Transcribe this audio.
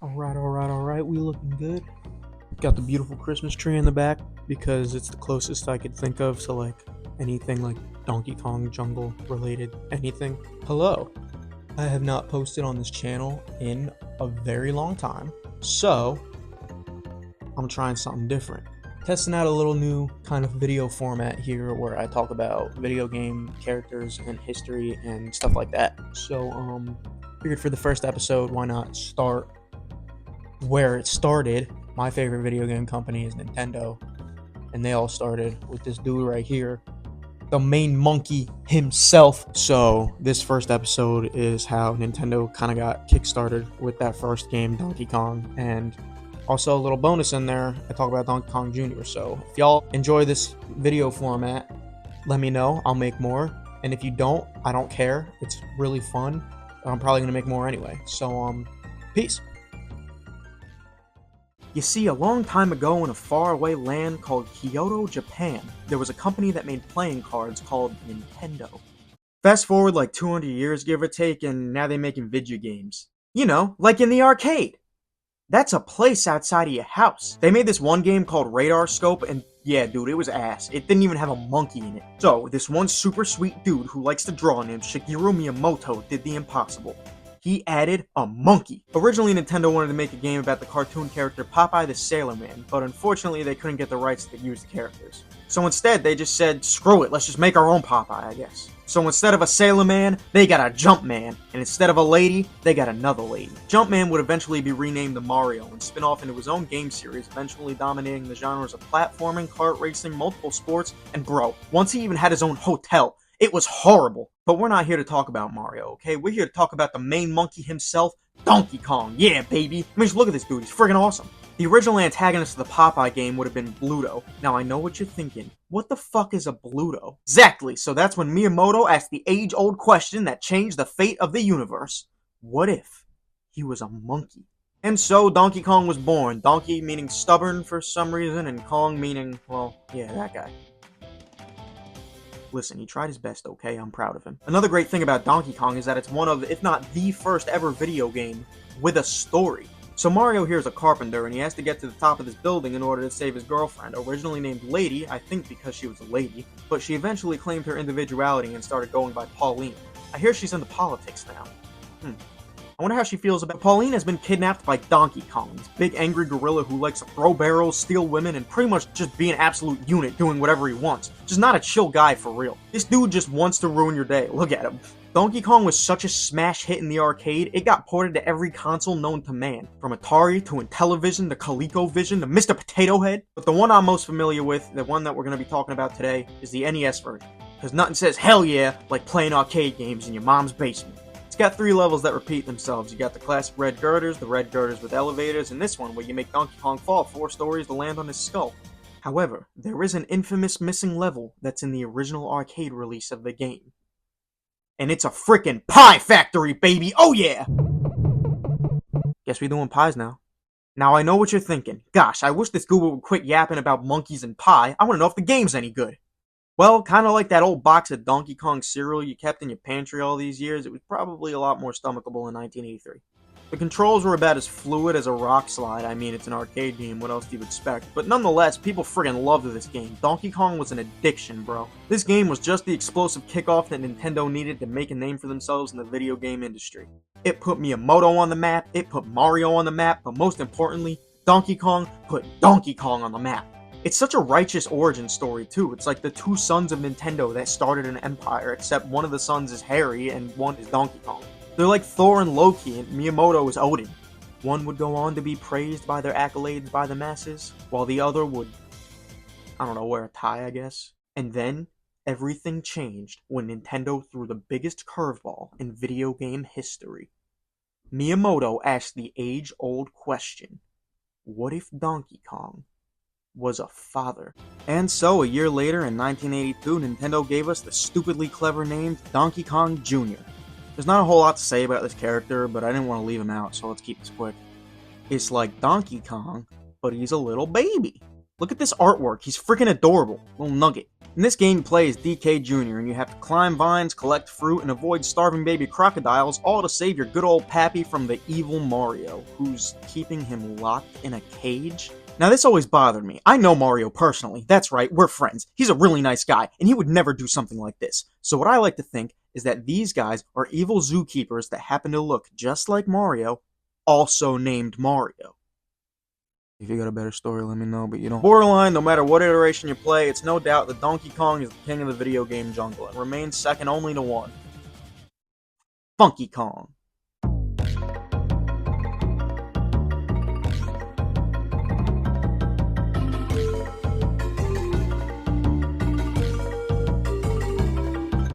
Alright, we looking good. Got the beautiful Christmas tree in the back because it's the closest I could think of to like anything like Donkey Kong jungle related anything. Hello. I have not posted on this channel in a very long time, so I'm trying something different. Testing out a little new kind of video format here where I talk about video game characters and history and stuff like that. So figured for the first episode, why not start where it started. My favorite video game company is Nintendo, and they all started with this dude right here, the main monkey himself. So this first episode is how Nintendo kind of got kickstarted with that first game, Donkey Kong, and also a little bonus in there, I talk about Donkey Kong Jr. So if y'all enjoy this video format, let me know, I'll make more, and if you don't, I don't care, it's really fun, I'm probably gonna make more anyway. So peace. You see, a long time ago in a faraway land called Kyoto, Japan, there was a company that made playing cards called Nintendo. Fast forward like 200 years, give or take, and now they're making video games. You know, like in the arcade. That's a place outside of your house. They made this one game called Radar Scope, and yeah, dude, it was ass. It didn't even have a monkey in it. So, this one super sweet dude who likes to draw named Shigeru Miyamoto did the impossible. He added a monkey. Originally, Nintendo wanted to make a game about the cartoon character Popeye the Sailor Man, but unfortunately they couldn't get the rights to use the characters. So instead, they just said, screw it, let's just make our own Popeye, I guess. So instead of a Sailor Man, they got a Jumpman, and instead of a lady, they got another lady. Jumpman would eventually be renamed to Mario and spin off into his own game series, eventually dominating the genres of platforming, kart racing, multiple sports, and bro, once he even had his own hotel. It was horrible. But we're not here to talk about Mario, okay? We're here to talk about the main monkey himself, Donkey Kong. Yeah, baby. I mean, just look at this dude. He's friggin' awesome. The original antagonist of the Popeye game would have been Bluto. Now, I know what you're thinking. What the fuck is a Bluto? Exactly. So that's when Miyamoto asked the age-old question that changed the fate of the universe. What if he was a monkey? And so Donkey Kong was born. Donkey meaning stubborn for some reason, and Kong meaning, well, yeah, that guy. Listen, he tried his best, okay? I'm proud of him. Another great thing about Donkey Kong is that it's one of, if not the first ever video game with a story. So Mario here is a carpenter, and he has to get to the top of this building in order to save his girlfriend, originally named Lady, I think because she was a lady, but she eventually claimed her individuality and started going by Pauline. I hear she's into politics now. I wonder how she feels about Pauline has been kidnapped by Donkey Kong, this big angry gorilla who likes to throw barrels, steal women, and pretty much just be an absolute unit doing whatever he wants. Just not a chill guy for real. This dude just wants to ruin your day. Look at him. Donkey Kong was such a smash hit in the arcade, it got ported to every console known to man. From Atari to Intellivision to ColecoVision to Mr. Potato Head. But the one I'm most familiar with, the one that we're going to be talking about today, is the NES version. Because nothing says hell yeah like playing arcade games in your mom's basement. It's got 3 levels that repeat themselves. You got the classic red girders, the red girders with elevators, and this one where you make Donkey Kong fall 4 stories to land on his skull. However, there is an infamous missing level that's in the original arcade release of the game. And it's a frickin' pie factory, baby! Oh yeah! Guess we're doing pies now. Now I know what you're thinking. Gosh, I wish this Google would quit yapping about monkeys and pie. I wanna know if the game's any good. Well, kind of like that old box of Donkey Kong cereal you kept in your pantry all these years, it was probably a lot more stomachable in 1983. The controls were about as fluid as a rock slide. I mean, it's an arcade game, what else do you expect? But nonetheless, people friggin' loved this game. Donkey Kong was an addiction, bro. This game was just the explosive kickoff that Nintendo needed to make a name for themselves in the video game industry. It put Miyamoto on the map, it put Mario on the map, but most importantly, Donkey Kong put Donkey Kong on the map. It's such a righteous origin story, too. It's like the 2 sons of Nintendo that started an empire, except one of the sons is Harry and one is Donkey Kong. They're like Thor and Loki, and Miyamoto is Odin. One would go on to be praised by their accolades by the masses, while the other would, I don't know, wear a tie, I guess. And then, everything changed when Nintendo threw the biggest curveball in video game history. Miyamoto asked the age-old question, what if Donkey Kong was a father? And so, a year later, in 1982, Nintendo gave us the stupidly clever name Donkey Kong Jr. There's not a whole lot to say about this character, but I didn't want to leave him out, so let's keep this quick. It's like Donkey Kong, but he's a little baby. Look at this artwork, he's freaking adorable. Little nugget. In this game, you play as DK Jr., and you have to climb vines, collect fruit, and avoid starving baby crocodiles, all to save your good old pappy from the evil Mario, who's keeping him locked in a cage. Now, this always bothered me. I know Mario personally. That's right, we're friends. He's a really nice guy, and he would never do something like this. So what I like to think is that these guys are evil zookeepers that happen to look just like Mario, also named Mario. If you got a better story, let me know, but you don't. Borderline, no matter what iteration you play, it's no doubt that Donkey Kong is the king of the video game jungle and remains second only to one. Funky Kong.